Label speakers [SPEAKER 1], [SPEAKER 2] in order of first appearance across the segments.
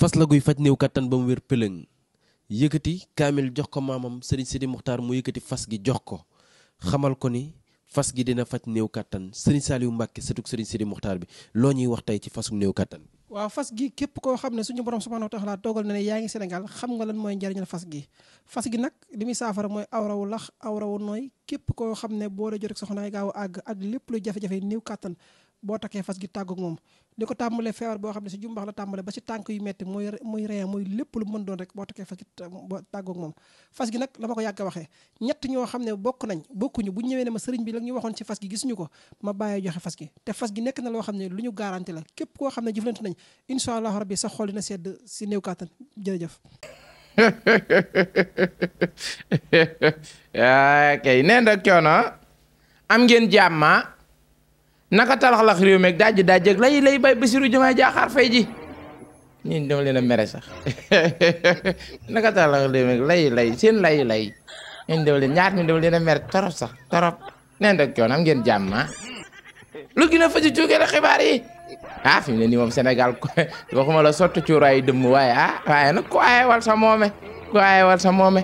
[SPEAKER 1] fas la guy faj néew kattan ba mu wér pëlëng yëkkati kaamil jox ko maamam Serigne Sidi Muxtaar mu yëkkati fas gi jox ko xamal ko ni fas gi dina faj néew kattan Serigne Saliou Mbacke sëtug Serigne Sidi Muxtaar bi loo ñuy wax tey ci fasum néew kattan.
[SPEAKER 2] waaw fas gi képp koo xam ne suñu borom subhanahu wa taala toogal na ne yaa ngi Sénégal xam nga lan mooy njariñal fas gi nag li muy saafara mooy awrawu lax awrawu nooy képp koo xam ne boo dee jot ak soxna ay gaaw a àgg ak lépp luy jafe-jafe néew kattan boo takkee fas gi tàggoog moom li ko tàmbalee feebar boo xam ne si jumbax la tàmbale ba si tànk yu metti muy ree muy lépp lu mën doon rek boo takkee fas gi boo tàggoog moom fas gi nag la ma ko yàgg a waxee ñett ñoo xam ne bokkuñu bu ñëwee ne ma sëriñ bi la ñu waxoon ci fas gi gisuñu ko ma bàyyee joxe fas gi te fas gi nekk na loo xam ne lu ñu garanti la képp koo xam ne jëflante nañ incha allah rabbi sa xol dina sedd si néew kàttan jërëjëf
[SPEAKER 3] kay neen rek coono am ngeen jàmma naka talaxlax réew meeg dajj lay bay Bassirou Diomaye Diakhar Faye ji ñii dama leen a mere sax naka talaxlax réew meeg lay seen lay ñeen dama leen ñaar ñu dama leen a mere torop sax torop neen rek coono am ngeen jàmma lu gën a faji cuugee la xibaar yi fi mu ne nii moom Sénégal waxuma la sotti cuuraay dëmm waaye waaye nag ku aaye wal sa moome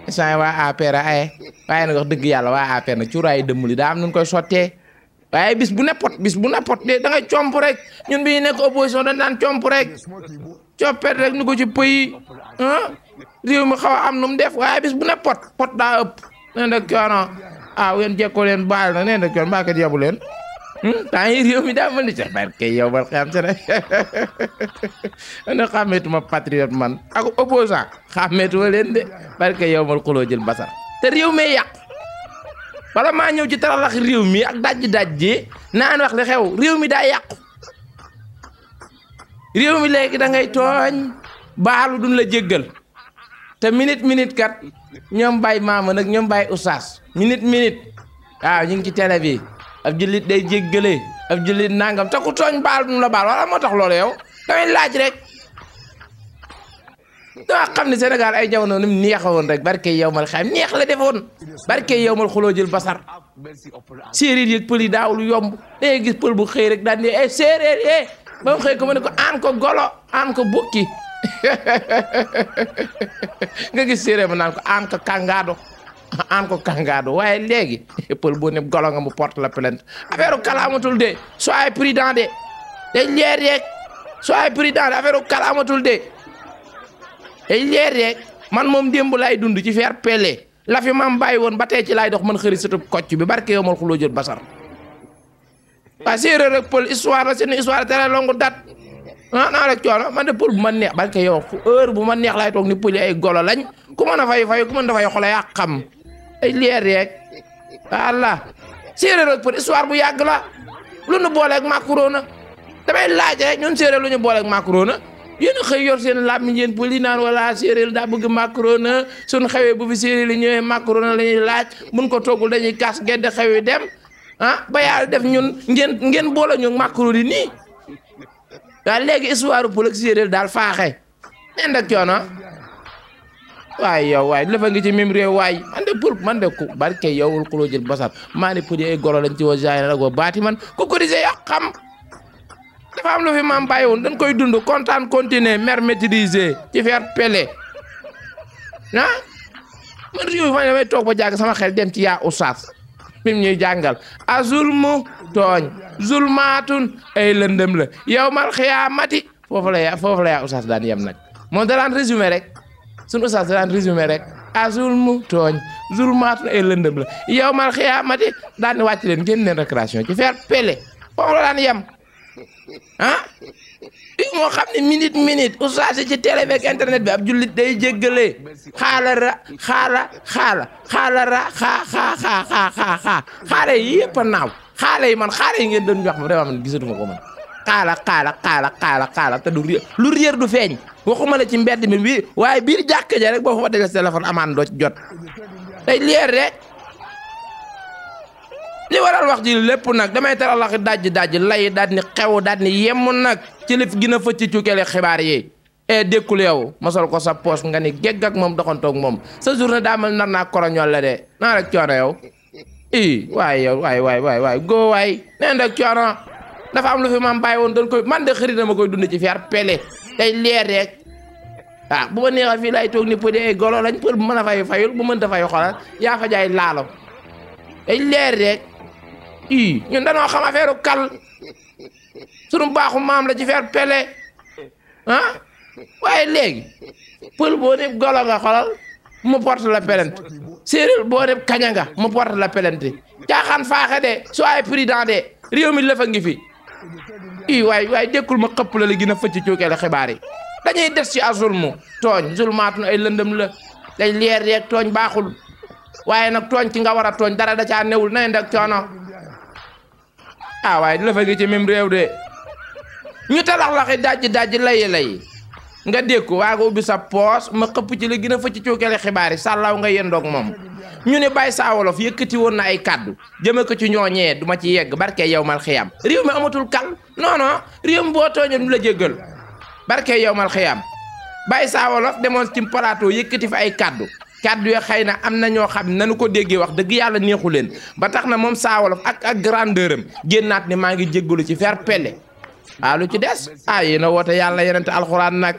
[SPEAKER 3] saa waa APR aaye waaye nag wax dëgg yàlla waa APR nag cuuraay dëmm li daa am nu koy sottee waaye bis bu ne pot de da ngay comp rek ñun bi ñu nekk opposition dañ daan comp rek coppet rek ni ko ci pëy réew mi xaw a am nu mu def waaye bis bu ne pot daa ëpp nee na coono yéen jekkoo leen baal na nee na coono mbaa kat yabu leen temps yi réew mi daa mën di sax barke yow bal xam se ne ana xàmmeetuma patriote man ak opposant xàmmeetuma leen de barke yow mal xuloo jël basar te réew mi yàq bala maa ñëw ci taralax réew mi ak dajji naan wax li xew réew mi daa yàqu réew mi léegi da ngay tooñ baalu duñ la jéggal te minute kat ñoom bay maama nag ñoom bay oustaz minute waaw ñu ngi ci télé bi ab jullit day jéggale ab jullit nangam te ku tooñ baal duñ la baal wala moo tax loolu yow damay laaj rek dama xam ne Sénégal ay jamono ni mu neexoon rek barke yow mal xam neex la defoon barke yow mal xuloo jël basar séeréer yeeg pël yi daaw lu yomb dangay gis pël bu xëy rek daan ne séeréer ba mu xëy ko ma ne ko aan ko golo aan ko bukki nga gis séeréer ma naan ko aan ko kangaado waaye léegi pël boo ne golo nga mu porte la plainte affaire kalaamatul de soyez prudent de day leer yeeg soyez prudent de affaire kalaamatul de day leer yeeg man moom démb laay dund ci faire pele la fi maam bàyyi woon ba tey ci laay dox man xëri satub kocc bi barke yow mal xuloo jël basar waa séeréer rek pël histoire la seen histoire très longue date naa rek coono man de pël bu ma neex barke yow heure bu ma neex laay toog ni pël yi ay golo lañ ku mën a fay ku mën a fay xole yaa xam ay leer yeeg walla séeréer rek pël histoire bu yàgg la lu nu booleeg macarona damay laaj rek ñun séeréer lu ñu booleeg macarona yéen a xëy yor seen làmmiñ yéen pël yi naan wala séeréer daa bëgg macarona suñ xewee bu fi séeréer li ñëwee macarona la ñuy laaj mun ko toggul dañuy kas gedd xewi dem ba yàlla def ñun ngeen boole ñu macaroni nii waaye léegi histoire pël ak séeréer daal faaxe nen dak coono waaye yow waaye dafa ngi ci même réew waay man de ku barke yowul xuloo jël basar maa ne pël yi ay golo lañ ci wa jaay la go baati man ku ko disee yaa xam dafa am lu fi maam bàyyi woon dañ koy dund kontaan continuer mer maîtriser ci faire pele man réew mi damay toog ba jàgg sama xel dem ci yaa oustaz mi ñuy jàngal a zulmu tooñ zulmaatun ay lëndëm la yow mal xiyaamati foofu la yaa oustaz daan yem nag moom daan résumé rek suñu oustaz daan résumé rek a zulmu tooñ zulmaatun ay lëndëm la yow mal xiyaamati daan ni wàcc leen génn leen récréation ci faire pele foofu la daan yem moo xam ne minute oustaz ci télé beeg internet bi ab jullit day jéggale xaala yi yëpp a naaw xaala yi ngeen doon jox ma vraiment man gisatuma ko man xaala te du lu réer du feeñ waxuma la ci mbedd mi bi waaye biir jàkk ja rek boo fa dégg téléphone amaan doo ci jot day leer rek li waral wax ji lépp nag damay taral laxi dajji lay daal ni xew daal ni yemm nag ci li gën a fëcc cukkele xibaar yi dékkul yow mosal ko sa poos nga ni gegg ak moom doxantoog moom sa journée daa mel nar naa koroñol la de naa rek coono yow waaye yow waay góo waay neen rek coono dafa am lu fi maam bàyyi woon doon koy man de xëri dama koy dund ci faire pele day leer rek ah bu ma neexal fii lay toog ni pël ay golo lañ pël bu mën a fay fayul bu mënta fay xoolal yaa fa jaay laalo day leer rek ñun dañoo xam affaire kal sunu baaxu maam la ci faire pele ah waaye léegi pël boo ne golo nga xoolal mu porte la plainte séeréer boo ne kaña nga mu porte la plainte caaxaan faaxe de soyez prudent de réew mi lëfa ngi fi waaye dékkul ma xëpp la gën a fëcc cuukeele xibaar yi dañuy des ci azulmu tooñ zulmaatun ay lëndëm la day leer rek tooñ baaxul waaye nag tooñ ki nga war a tooñ dara da caa newul na ndak coono waaye lëfa ngi ci même réew de ñu talax-laxi dajji lay nga dékku waa nga ubbi sa poos ma xëpp ci la gën a fëcc cuukeele xibaar yi sàllaaw nga yendoog moom ñu ne Baye Saa Wolof yëkkati woon na ay kaddu jëme ko ci ñooñee duma ci yegg barke yow mal xiyam réew mi amatul kal non réew mi boo tooñee du la jéggal barke yow mal xiyam Baye Saa Wolof demoon ci plateau yëkkati fi ay kaddu yo xëy na am na ñoo xam ne nanu ko déggee wax dëgg yàlla neexu leen ba tax na moom Saa Wolof ak grandeur am génnaat ne maa ngi jéggalu ci faire pelle lu ci des yéen a woote yàlla yenente alxuraan nag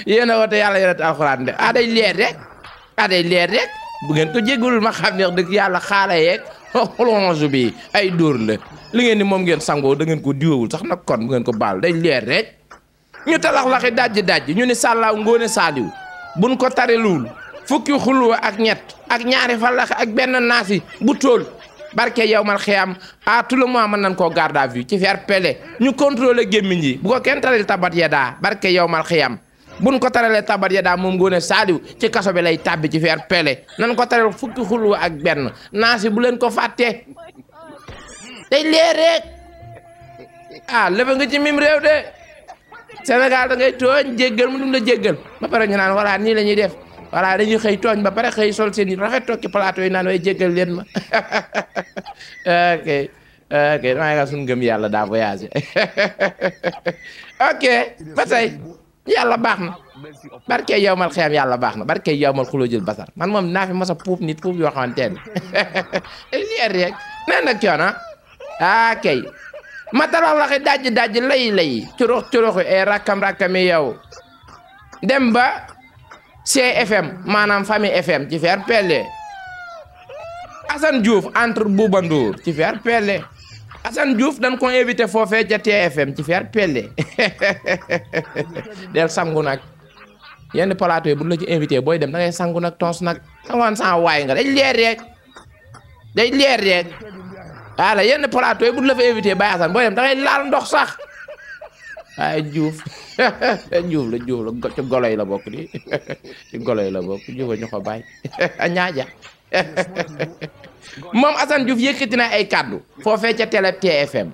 [SPEAKER 3] yéen a woote yàlla yenente alxuraan de day leer rek bu ngeen ko jéggul ma xam ne dëgg yàlla xaala yeeg xolonge bi ay dóor la li ngeen ni moom ngeen sangoo da ngeen ko diwewul sax nag kon bu ngeen ko baal day leer rek ñu talax-laxi dajji ñu ne sàllaaw ngoone saaliw buñ ko tareluwul fukki xulwa ak ñett ak ñaari fallax ak benn naasi bu tóol barke yow mal xiyam tout le mois mën nañ koo garde à vue ci faire pele ñu contrôler gémmiñ yi bu ko kenn taril tabat ya daa barke yow mal xiyam buñ ko taralee tabat ya daa moom ngoone saaliw ci kaso bi lay tàbbi ci faire pele nan ko tarel fukki xulwa ak benn naasi bu leen ko fàtte day leer rek lefa nga ci mim réew de Sénégal da ngay tooñ jéggal mu dum la jéggal ba pare ñu naan voilà nii la ñuy def voilà dañuy xëy tooñ ba pare xëy sol seen rafet toog ci plateau yi naan way jéggal leen ma ok damay nga suñu gëm yàlla daa voyagé ok ba tey yàlla baax na barke yow mal xiyam yàlla baax na barke yow mal xuloo jël basar man moom naa fi mos a puub nit puub yoo xamante ne leer rek nee nag coono kay ma talax-laxi dajji lay curuxu rakkam-rakkami yow dem ba CFM maanaam famille FM ci faire pelle Assane Diouf entre Bouba Ndour ci faire pelle Assane Diouf dañ ko invité foofee ca TFM ci faire pelle del sangu nag yenn plateau yi bu la ci invité booy dem da ngay sangu nag tons nag sangoon sa waay nga day leer rek voilà yenn plateau yi bu la fa invité Baye Assane booy dem da ngay laal ndox sax waaye Diouf Diouf la ci golo yi la bokk di ci golo yi la bokk Diouf ñu ko bàyyi a ñaaja moom Assane Diouf yëkkati na ay kaddu foofee ca télé TFM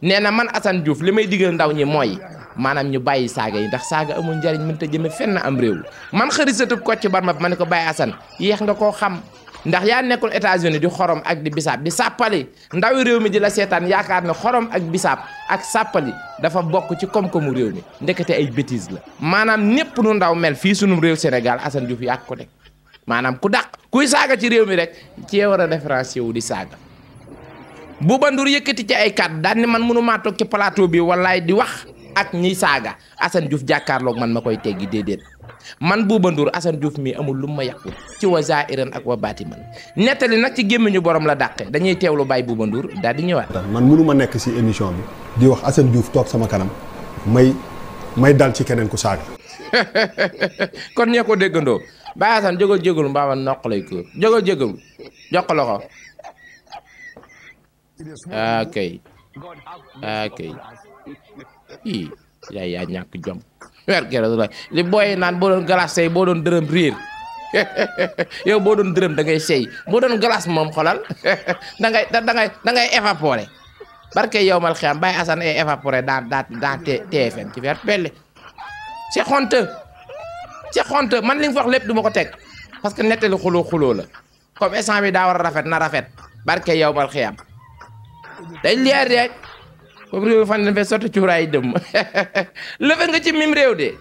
[SPEAKER 3] nee na man Assane Diouf li may digal ndaw ñi mooy maanaam ñu bàyyi saaga yi ndax saaga amul njariñ mënta jëme fenn am réew man xërisatub Kocc Barma ma ne ko Baye Assane yéex nga koo xam ndax yaa nekkul États-Unis di xorom ak di bisaab di sàppali ndawi réew mi di la seetaan yaakaar ne xorom ak bisaab ak sàppali dafa bokk ci koom-koomu réew mi ndekete ay bêtises la maanaam népp nu ndaw mel fii sunu réew Sénégal Assane Diouf yaa ko de maanaam ku dàq kuy saaga ci réew mi rek ci war a différencier wu di saaga Bouba Ndour yëkkati ci ay kàddu daal ni man mënu maa toog ci plateau bi wallaay di wax ak ñiy saaga Assane Diouf jàkkaarloog man ma koy teggi déedéet man Bouba Ndour Assane Diouf mi amul lu ma yàqul ci wa zaahiran ak wa baatinan nettali nag ci gémmiñu borom la dàqe dañuy teewlu bàyyi Bouba Ndour daal di ñëwaat.
[SPEAKER 4] man mënu ma nekk ci émission bi di wax Assane Diouf toog sama kanam may dal ci keneen ku saaga.
[SPEAKER 3] kon ñee ko déggandoo Baye Assane jógal jégalu mbaa ma noq lay kër jógal jégalu jox ko loxo ok yaa ñàkk jom li booy naan boo doon glace sey boo doon dërëm riir yow boo doon dërëm da ngay sey boo doon glace moom xolal da ngay évaporer barke yow mal xiyam Baye Assane ay évaporer dans TFM ci faire pelle c'est honteux man li nga wax lépp du ma ko teg parce que nettali xuloo la comme instant bi daa war a rafet na rafet barke yow mal xiyam day leer rek comme réew fan la fee sotti cuuraay dem lëfe nga ci mim réew de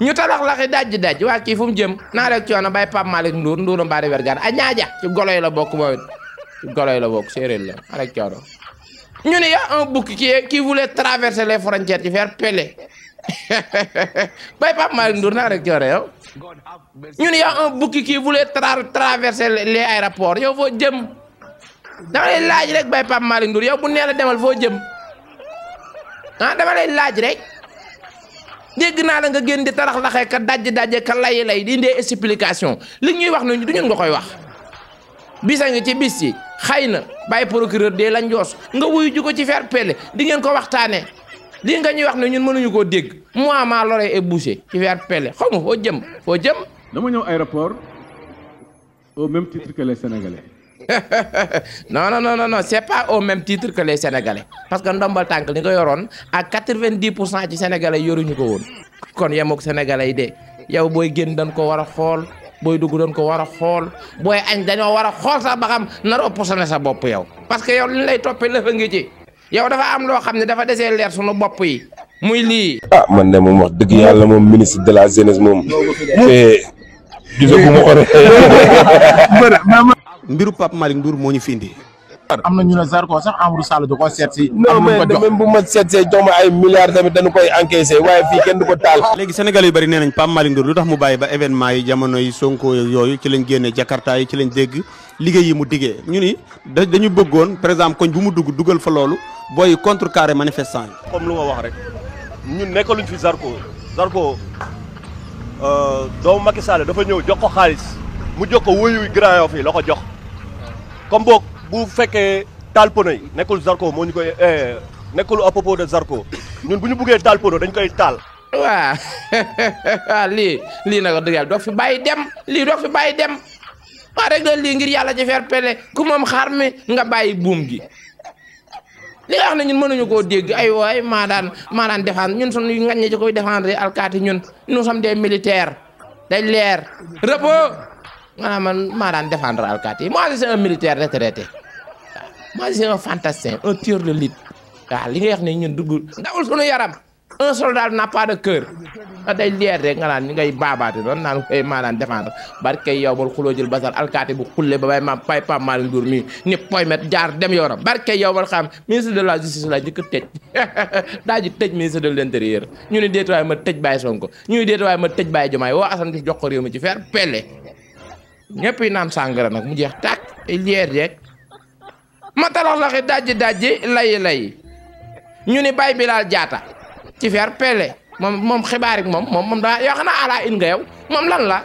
[SPEAKER 3] ñu talax-laxi dajji waa kii fu mu jëm naa rek coono bay Pape Malick Ndour mbaari wergaan a ñaaja ci golo yi la bokk mooy ci golo yi la bokk séeréer la naa rek coono ñu ne y a un bouc qui voulait traverser les frontières ci faire pelle bay Pape Malick Ndour naka rek coore yow ñu ne y a un bouc qui voulait traverser les aéroports yow foo jëm dama lay laaj rek bay Pape Malick Ndour yow bu nee la demal foo jëm ah dama lay laaj rek dégg naa la nga génn di tarax laxee ka dajje ka lay di indee explication li ñuy wax ne du ñun nga koy wax bisa ngi ci bis yi xëy na bàyyi procureur de la njoos nga wuyu ju ko ci faire pelle di ngeen ko waxtaanee li nga ñuy wax ne ñun mënuñu koo dégg moi maa l'oreille est bouchée ci faire pelle xaw ma foo jëm
[SPEAKER 5] dama ñëw aéroport au même titre que les Sénégalais.
[SPEAKER 3] non c'est pas au même titre que les Sénégalais parce que ndombal tànk li nga yoroon ak 90% ci Sénégalais yoruñu ko woon kon yemook Sénégalais yi de yow booy génn dañ ko war a xool booy dugg dañ ko war a xool booy añ dañoo war a xool sax ba xam naroo posone sa bopp yow parce que yow li lay toppee lëfa ngi ci yow dafa am loo xam ne dafa desee leer sunu bopp yi muy lii.
[SPEAKER 6] Man de moom wax dëgg yàlla moom ministre de la jeunesse moom te gisaguma ko rek.
[SPEAKER 7] mbiru Pape Malick Ndour moo ñu fi indi.
[SPEAKER 8] am na ñu ne Zarko sax Amadou Sall du ko seet si.
[SPEAKER 6] non mais même bu ma seet see jox ma ay milliards tamit dañu koy encaissé waaye fii kenn du ko taal.
[SPEAKER 7] léegi Sénégal yu bari nee nañ Pape Malick Ndour lu tax mu bàyyi ba événement yi jamono yi Sonko yooyu ci lañ génne Jakarta yi ci lañ dégg liggéey yi mu diggee ñu ni dañu bëggoon par exemple koñ bu mu dugal fa loolu booy contrecarré manifestant yi.
[SPEAKER 9] comme lu ma wax rek ñun nekkaluñ fi Zarko doomu Macky Sall dafa ñëw jox ko xaalis mu jox ko wuyu Grand Yoff yi la ko jox comme boog bu fekkee taal pono yi nekkul Zarko moo ñu koy nekkul à propos de Zarko ñun bu ñu buggee taal pono dañ koy taal.
[SPEAKER 3] waaw lii nag dëgg yàlla doog fi bàyyi dem waa rek la lii ngir yàlla ci faire pelle ku moom xaar mi nga bàyyi buum gi li nga xam ne ñun mënuñu koo dégg ay waay maa daan défendre ñun suñu ngañ ci koy défendre alkaati ñun nous sommes des militaires day leer repos maanaam man maa daan défendre alkaati yi moi c'est un militaire retraité waaw moi c'est un fantassin un tueur de lutte waaw li nga wax ne ñun dugg dawul suñu yaram un soldat n'a pas de cœur day leer rek nga naan ni ngay baabaate doon naan koy maa daan défendre barke yow bal xuloo jël basal alkaati bu xulle ba bay ma pay Pape Malick Ndour mi ni poymet jaar dem yoonam barke yow bal xam ministre de la justice la jëkk tëj daa ji tëj ministre de l'intérieur ñu ni déetuwaay ma tëj Baye Sonko ñu ni déetuwaay ma tëj Baye Diomaye woo Assane Diouf jox ko réew mi ci faire pelle ñëpp yi naan sàngara nag mu jeex tàkk ay leer rek ma talax laxi dajji lay ñu ni Baye Bilal Diatta ci faire pelle moom xibaar yi moom daa yoo xanaa ala in nga yow moom lan la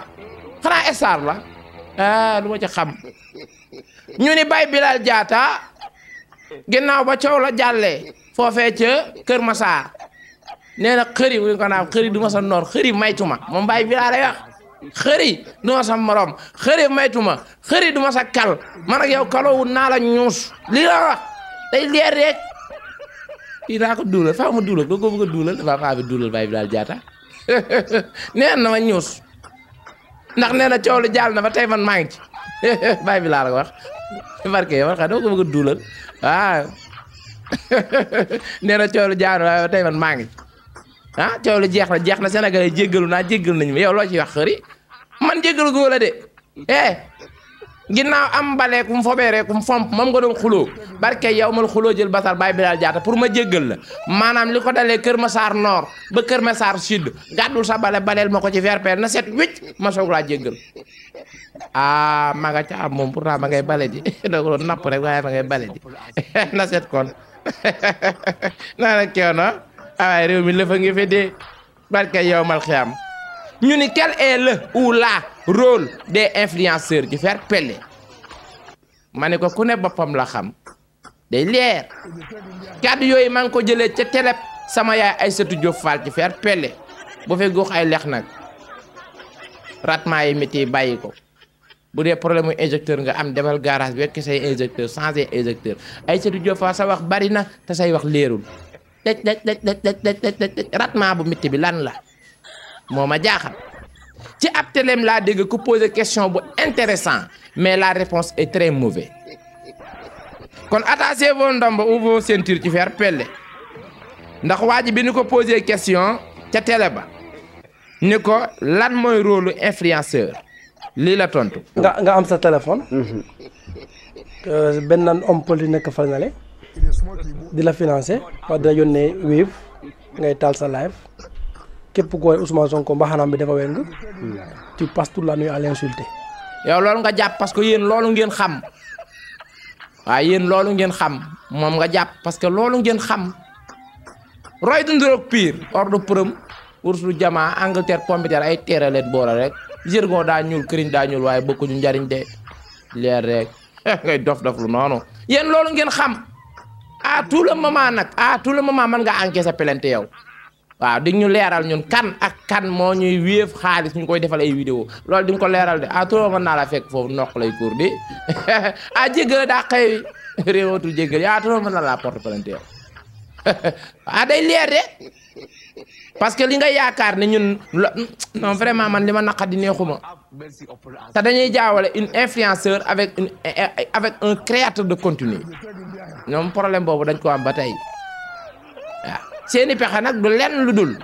[SPEAKER 3] xanaa star la lu ma ci xam ñu ni Baye Bilal Diatta ginnaaw ba coow la jàllee foofee ca Kër Massar nee na xëri wu ko naaw xëri du ma sa noor xëri maytuma moom Baye Bilal lay wax xëri du ma sa morom xëri maytuma xëri du ma sa kal man ak yow kaloowu naa la ñuus lii la wax day leer rek kii daa ko duulal faa ma duulal doo ko bëgg a duulal dafa faa fi duulal Baye Bilal Diatta nee na ma ñuus ndax nee na coow lu jàll na fa tey man maa ngi ci Baye Bilal la wax barke yow xam doo ko bëgg a duulal waaw nee na coow lu jàll na fa tey man maa ngi ci coow lu jeex na Sénégal yi jéggalu nañu ma yow loo ci wax xëri man jéggalu góor la de ginnaaw am mbale kum fobeere kum fomp moom nga doon xuloo barke yow mal xuloo jël basal Baye Bilal Diatta pour ma jéggal la maanaam li ko dalee Kër Massar Nord ba Kër Massar Sud gàddul sa baleel ma ko ci faire pelle na set wicc ma soog laa jéggal ma nga ca am moom pourtant ma ngay bale ji da ko doon napp rek waaye ma ngay bale ji na set kon naa nag kew na waaye réew mi lëfa ngi fi dee barke yow mal xiyam ñu ni quel est le ou la rôle des influenceurs ci faire pelle ma ne ko ku ne boppam la xam day leer kàddu yooyu maa ngi ko jëlee ca télé sama yaay Aïssatou Diop Fall ci faire pelle bu fee góox ay lex nag ratement yi métier bàyyi ko bu dee problème mu injecteur nga am demal garage bi wekk say injecteur changer injecteur Aïssatou Diop Fall sa wax bari na te say wax leerul ratement bu métier bi lan la moo ma jaaxal ci ab téléem laa dégg ku poser question bu intéressant mais la réponse est très mauvaise kon attachez vos ndomba ou vos ceintures ci faire pelle ndax waa ji bi ni ko poser question ca télé ba ni ko lan mooy rôle influenceur lii la tontu.
[SPEAKER 10] nga am sa téléphone. benn homme politique nekk fa nale di la financer wax dina yónnee Wave ngay taal sa live képp ku woy Ousmane Sonko mbaxanaam bi dafa weng tu passes toute la nuit à l'insulter.
[SPEAKER 3] yow loolu nga jàpp parce que yéen loolu ngeen xam waaye yéen loolu ngeen xam moom nga jàpp parce que loolu ngeen xam roy du nduroog pire ordre përëm wursu jamaa Angleterre pompiteer ay teere leen boora rek jërgon daa ñuul këriñ daa ñuul waaye bokkuñu njariñ de leer rek ngay dof lu noonu yéen loolu ngeen xam à tout le moment nag à tout le moment mën nga encaisser plainte yow waaw di ñu leeral ñun kan ak kan moo ñuy wéef xaalis ñu koy defal ay vidéo loolu di nga ko leeral de à tout le moment mën naa la fekk foofu noq lay cour di ah jéggal daa xëy réewatul jéggal à tout le moment mën naa la porte plainte yow ah day leer de parce que li nga yaakaar ne ñun non vraiment man li ma naqadi neexuma te dañuy jaawale une influenceur avec un créateur de contenu ñoom problème boobu dañ ko am ba tey waaw seeni pexe nag du lenn lu dul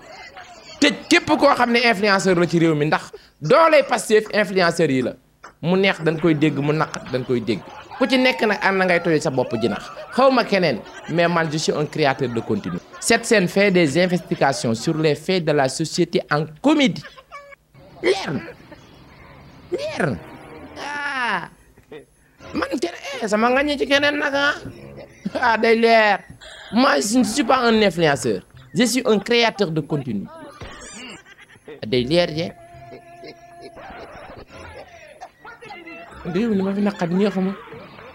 [SPEAKER 3] tëj képp koo xam ne influenceur la ci réew mi ndax dooley Pastef influenceur yi la mu neex dañ koy dégg mu naqat dañ koy dégg ku ci nekk nag am na ngay toje sa bopp jinax xaw ma keneen mais man je suis un créateur de contenu. Cette scène fait des investigations sur les faits de la société en comédie leer na ah man keneen sama nga ñi ci keneen nag ah day leer moi je ne suis pas un influenceur je suis un créateur de contenu day leer je réew mi ma fi naqat neexuma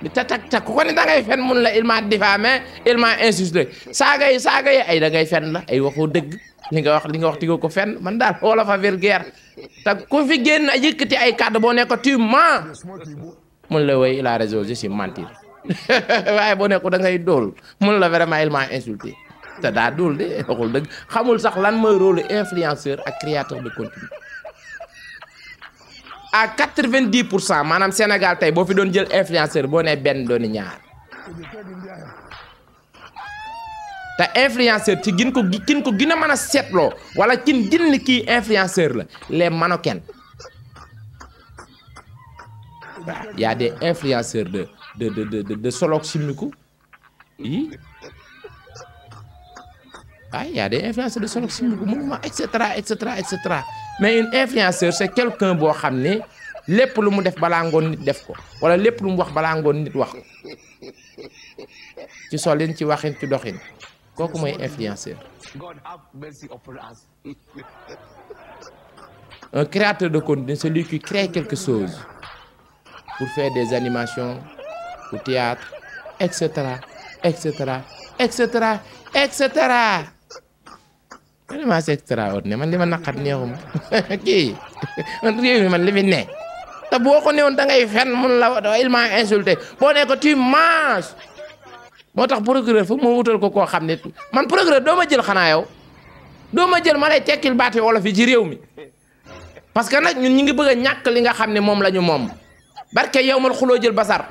[SPEAKER 3] di tak ku ko ne da ngay fen mun la il m'a diffamé il m'a insulté saaga yi ay da ngay fen la ay waxoo dëgg li nga wax tigoo ko fen man daal wala fa vulgaire te ku fi génn yëkkati ay kàddu boo ne ko tu mens mun la woy il a raison je suis mentir waaye boo ne ko da ngay dóol mun la vraiment il m'a insulté te daa dóol de waxul dëgg xamul sax lan mooy rôle influenceur ak créateur de contenu à 90% maanaam Sénégal tey boo fi doon jël influenceur boo nee benn dooni ñaar te influenceur ci kin ko gën a mën a seetloo wala kin gën ni kii influenceur la les mannequins waaw y a des influenceurs de solok simmiku yi ah y a des influenceurs de solok simmiku mënuma et cetera mais une influenceur c'est quelqu'un boo xam ne lépp lu mu def balaa ngoon nit def ko wala lépp lu mu wax balaa ngoon nit wax ko ci solin ci waxin ci doxin kooku mooy influenceur. Un créateur de contenu c'est celui qui crée quelque chose pour faire des animations au théâtre etc. vraiment c'est extraordinaire man li ma naqat neexuma kii man réew mi man li fi ne te boo ko newoon da ngay fen mun la il m'a insulté boo ne ko tu manges moo tax procureur foog moo wutal ko koo xam ne man procureur doo ma jël xanaa yow doo ma jël ma lay tekkil baati wolof yi ci réew mi parce que nag ñun ñi ngi bëgg a ñàkk li nga xam ne moom la ñu moom barke yow mal xuloo jël basar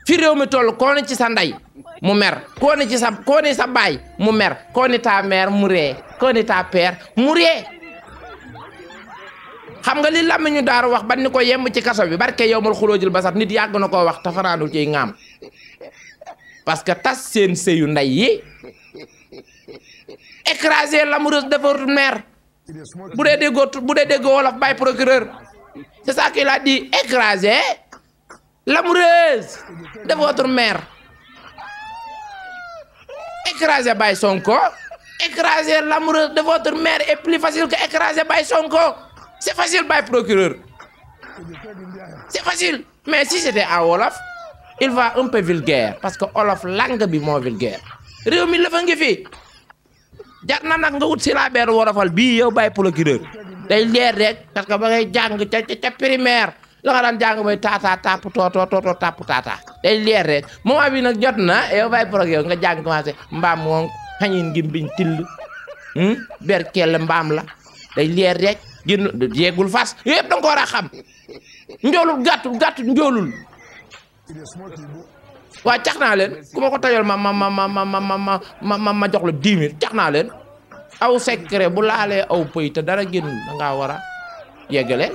[SPEAKER 3] fi réew mi toll koo ne ci sa ndey mu mer koo ne sa baay mu mer koo ne ta mère mu ree koo ne ta père mu ree xam nga li làmmiñu daaru wax ban ni ko yemb ci kaso bi barke yow mal xuloo jël basar nit yàgg na koo wax te fanaanul ciy ŋaam parce que tas seen sëyu ndey yi écraser l'amoureuse de votre mère bu dee déggoo wolof bay procureur c'est ça qu'il a dit écraser l'amoureuse de votre mère écraser Baye Sonko écraser l'amoureuse de votre mère est plus facile que écraser Baye Sonko c'est facile Baye procureur c'est facile mais si c'était en wolof il va un peu vulgaire parce que wolof langue bi moo vulgaire réew mi la fa ngi fi jar na nag nga wut si la benn wolofal bii yow Baye procureur day leer rek parce que ba ngay jàng ca primaire la nga daan jàng mooy tata tap toto tap tata day leer rek moment bi nag jot na yow Baye procureur nga jàng commencé mbaam moom xañin ngi mbiñ till berkel mbaam la day leer rek génn yeegul fas yëpp da nga ko war a xam njoolul gàttu njoolul waa cax naa leen ku ma ko tajal ma jox la 10 000 cax naa leen aw secret bu laalee aw pëy te dara génnul da ngaa war a yeggale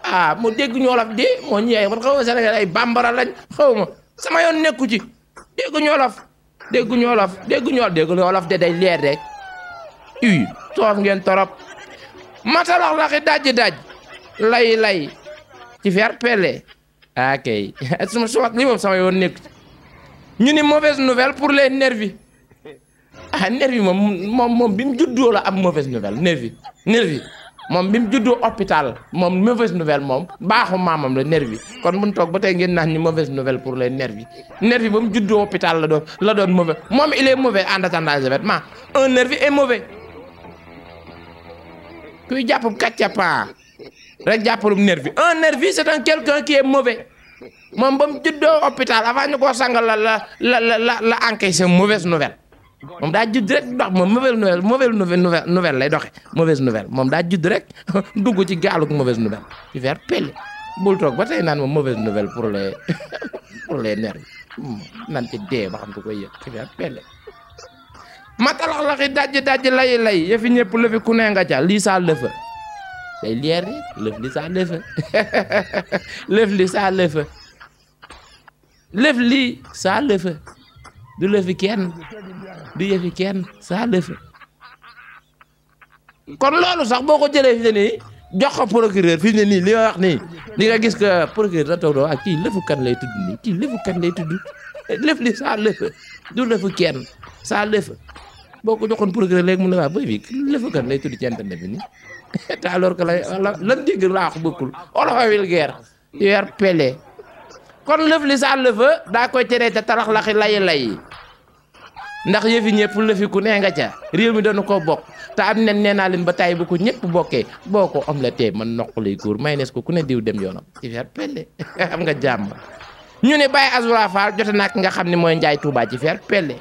[SPEAKER 3] ah mu dégg ñu wolof di moo ñëwee man xaw ma Sénégal ay bambara lañ xaw ma sama yoon nekku ci dégg ñu wolof de day leer rek soof ngeen torop matalax laxi daj lay ci fer pele akay suma li moom sama yoon nekk ñu ni mauvaise nouvelle pour les nervis nervi moom bi mu juddoo la am mauvaise nouvelle nervi moom bi mu juddoo hôpital moom mauvaise nouvelle moom baaxu maamam la nervi kon buñ toog ba tey ngeen naan ñu mauvaise nouvelle pour les nervis ba mu juddoo hôpital la doon mauvais moom il est mauvais en attendant les événements un nervi est mauvais kuy jàpp kàccapaa rek jàppalum nervi un nervi c'est un quelqu'un qui est mauvais moom ba mu juddoo hôpital avant ñu koo sangal la encaissé mauvaise nouvelle moom daa judd rek dox moom mauvaise nouvelle lay doxe mauvaise nouvelle moom daa judd rek dugg ci gaaluk mauvaise nouvelle ci faire pelle bul toog ba tey naan moom mauvaise nouvelle pour les nervis nan ci dee ba xam ko koy yëg ci faire pelle matalax laxi daj lay yëfi ñëpp lëfi ku ne nga ca lii saa lëfa day leer lëf li saa lëfa lëf li saa lëfa lëf lii saa lëfa du lëfi kenn du yëfi kenn saa lëfa kon loolu sax boo ko jëlee fi ne nii jox ko procureur fi ne nii li ma wax nii li nga gis que procureur da toog doo ak kii lëfu kan lay tudd nii kii lëfu kan lay tudd lëf li saa lëfa du lëfu kenn saa lëfa boo ko joxoon procureur léegi mun na waa boy bi lëfu kan lay tudd ci internet bi nii te alors que lan dégg laa wax bokkul olofa vulgaire yer pele kon lëf li saa lëfa daa koy teree te tarax laxi lay ndax yëfi ñëpp lëfi ku nee nga ca réew mi doon koo bokk te am nen nee naa leen ba tay bu ko ñëpp bokkee boo ko omelette man noq lay góor may nees ko ku ne diw dem yoonam ci fer pelle am nga jàmm ñu ne Baye Azoura Fall jote nag nga xam ne mooy Njaay Touba ci fer pelle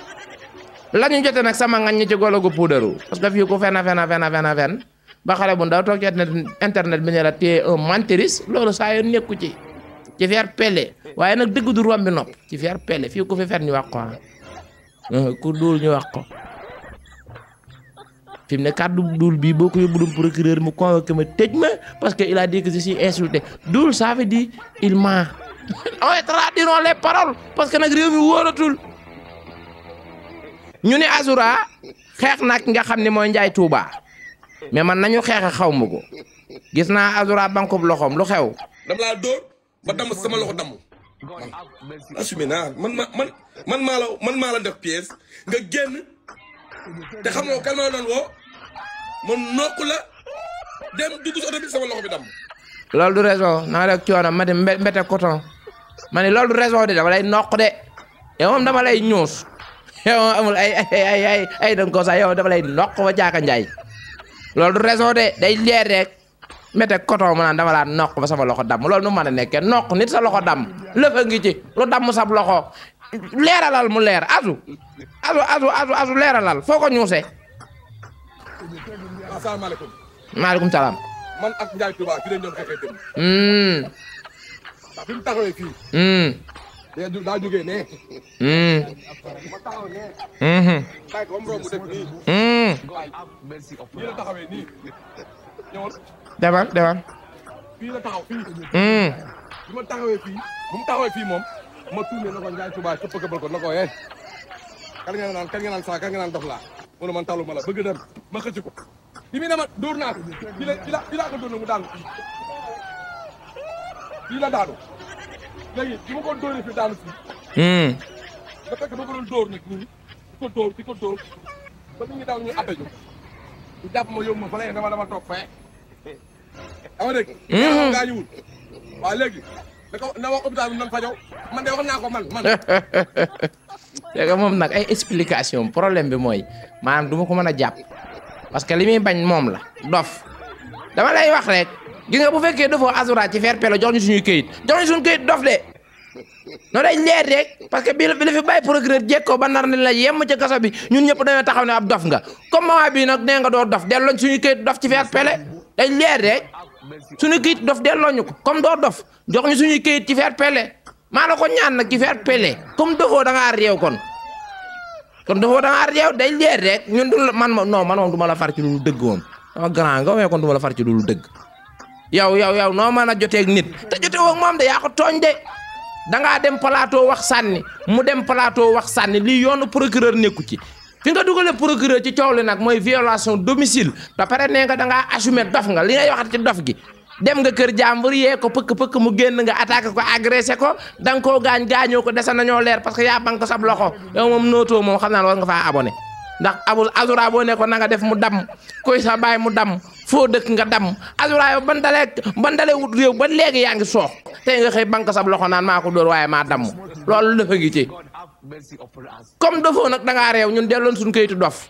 [SPEAKER 3] la ñu jote nag sama ngañ ñi ci golo gu puudaru parce que fii ko fen ba xale bu ndaw toog ci internet bi ne la téye un mentiriste loolu saa yoon nekku ci fer pelle waaye nag dëgg du rombi nopp ci fer pelle fii ko fi fen ñu wax ko ku duul ñu wax ko fi mu ne kàddu duul bii boo ko yóbbu doon procureur mu convoqué ma tëj ma parce que il a dit que je suis insulté duul ça veut dire il ment on traduiront les paroles parce que nag réew mi wóoratul ñu ne Azoura xeex nag nga xam ne mooy Njaay Touba mais man nañu xeex xaw ma ko gis naa Azoura banque loxoom lu xew.
[SPEAKER 6] dama laa dóor ba damm sama loxo damm. assumé naa man maa la def pièce nga génn te xamoo kan ma doon woo man nokku la dem dugg si oto bi sama loxo bi damm.
[SPEAKER 3] loolu du raison naa rek coono ma dem mbete coton ma ne loolu du raison de dama lay nokk de yow moom dama lay ñuus yow amul ay danga ko sax yow dama lay nokk ba jaaka njaay loolu du raison de day leer rek mete coton mu naan dama laa nokk ba sama loxo damm loolu nu mën a nekkee nokk nit sa loxo damm lëfa ngi ci lu damm sab loxo leeralal mu leer azu leeralal foo ko ñuusee.
[SPEAKER 6] asalaamaaleykum.
[SPEAKER 3] maaleykum salaam.
[SPEAKER 6] man ak Njaay Touba ci lañ doon xeexee dem. ndax fi mu taxawee fii. daa jógee ne. ma taxaw ne. bàyyi ko ba mu romb def nii. fii la taxawee nii. ñëwal.
[SPEAKER 3] demal.
[SPEAKER 6] fii la taxaw fii. bi ma taxawee fii bu mu taxawee fii moom ma tuumee na ko Njaay Touba këppal ko na ko kan nga naan saa kan nga naan dof laa mu ne man talu ma la bëgg dem ma xëcc ko bi muy ne ma dóor naa ko bi laa ko dóor na mu daanu fii la daanu léegi bi ma ko dóoree fi daanu fii da fekk ba ko doon dóor nag nii di ko dóor ba nit ñi daw ñu atte ñu jàpp ma yóbbu ma fa lay dama toog fee ama dégg gaañuwul waaw léegi na wax hôpital bi nan fajow man de wax naa ko man
[SPEAKER 3] léegi moom nag ay explication problème bi mooy maanaam du ma ko mën a jàpp parce que li muy bañ moom la dof dama lay wax rek gis nga bu fekkee dafoo Azoura ci faire pelle jox ñu suñuy këyit dof de no day leer rek parce que bi la fi bàyyi procureur jekkoo ba nar ne la yemm ci kaso bi ñun ñëpp dañoo taxaw ne ab dof nga comme moment bii nag nee nga doo dof delloo suñuy këyit dof ci faire pelle day leer rek suñu këyit dof delloo ñu ko comme doo dof jox ñu suñuy këyit ci faire pelle maa la ko ñaan nag ci faire pelle comme dofoo da ngaa réew kon dofoo da ngaa réew day leer rek ñun man moom du ma la far ci lu dëgg moom sama grand nga mais kon du ma la far ci lu dëgg yow noo mën a jotee ak nit te jotee woog moom de yaa ko tooñ de dangaa dem plateau wax sànni mu dem plateau wax sànni lii yoonu procureur nekku ci fi nga dugalee procureur ci coow li nag mooy violation domicile da pare nee nga da ngaa assumer dof nga li ngay waxat ci dof gi dem nga kër jàmbur yee ko pëkk mu génn nga attaqué ko agressé ko da nga koo gaañoo ko dese nañoo leer parce que yaa banque sab loxo yow moom nootoo moom xam naa war nga faa abonné ndax abul Azura boo ne ko na nga def mu dam koy sa baay mu dam foo dëkk nga dam Azura yow ban dalee wut réew ba léegi yaa ngi soox tey nga xëy banque sab loxo naan maa ko dóor waaye maa damm loolu dafa ngi ci comme dofoo nag da ngaa réew ñun delloon suñu kayitu dof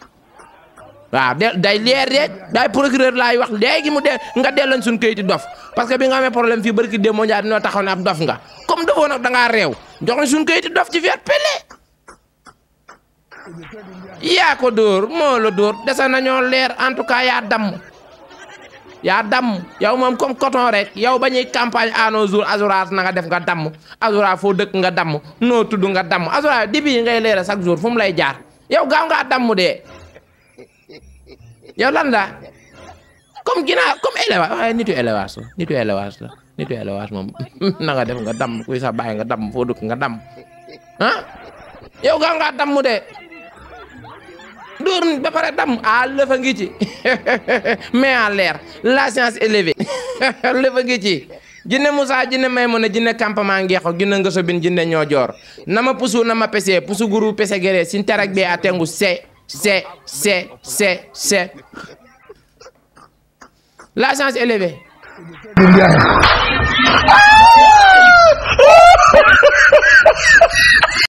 [SPEAKER 3] waaw day leer rek day procureur laay wax léegi mu nga delloon suñu kayitu dof parce que bi nga amee problème fii barki démb mondial dinoo taxaw ne ab dof nga comme dofoo nag da ngaa réew jox suñu kayitu dof ci fiat pele yaa ko dóor moo la dóor dese nañoo leer en tout cas yaa damm yow moom comme coton rek yow ba ñuy campagne à nos jours Azura na nga def nga damm Azura foo dëkk nga damm noo tudd nga damm Azura dibi yi ngay leeral chaque jour fu mu lay jaar yow gaaw ngaa damm de yow lan la comme ginnaaw comme élevage waaye nitu élevage moom na nga def nga damm kuy sa bàyyi nga damm foo dëkk nga damm ah yow gaaw ngaa damm de dóor ba pare dam lëfa ngi ci mais en l'air la science élevée lëfa ngi ci jinne Moussa jinne Maymuna jinne campement ngeexo jinne nga sobin jinne ñoo joor nama pusu nama pese pusu guru pese gere sin tarak be atengu se la science élevée